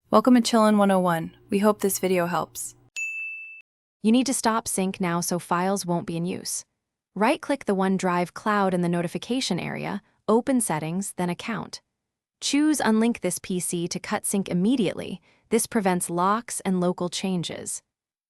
Welcome to Chillin' 101. We hope this video helps. You need to stop sync now so files won't be in use. Right-click the OneDrive cloud in the notification area, open Settings, then Account. Choose Unlink this PC to cut sync immediately. This prevents locks and local changes.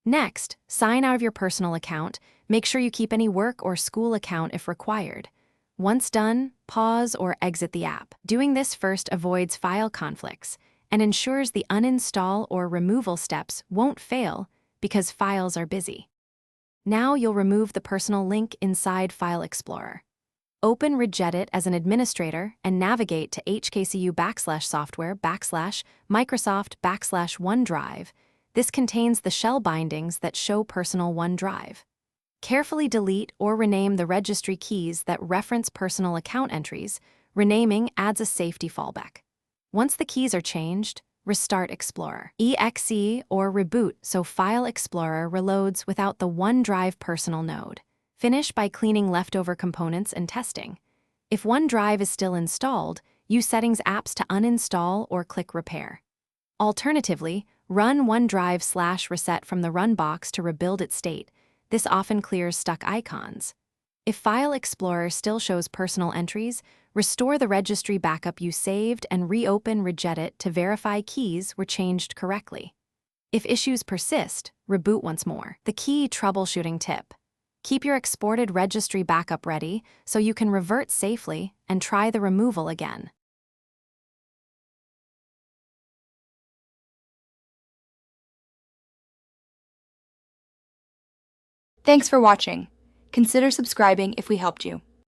Next, sign out of your personal account. Make sure you keep any work or school account if required. Once done, pause or exit the app. Doing this first avoids file conflicts and ensures the uninstall or removal steps won't fail because files are busy. Now you'll remove the personal link inside File Explorer. Open Regedit as an administrator and navigate to hkcu/software/Microsoft/OneDrive. This contains the shell bindings that show personal OneDrive. Carefully delete or rename the registry keys that reference personal account entries. Renaming adds a safety fallback. Once the keys are changed, restart Explorer. EXE or reboot so File Explorer reloads without the OneDrive personal node. Finish by cleaning leftover components and testing. If OneDrive is still installed, use Settings apps to uninstall or click Repair. Alternatively, run OneDrive/reset from the Run box to rebuild its state. This often clears stuck icons. If File Explorer still shows personal entries, restore the registry backup you saved and reopen Regedit to verify keys were changed correctly. If issues persist, reboot once more. The key troubleshooting tip: keep your exported registry backup ready so you can revert safely and try the removal again. Thanks for watching. Consider subscribing if we helped you.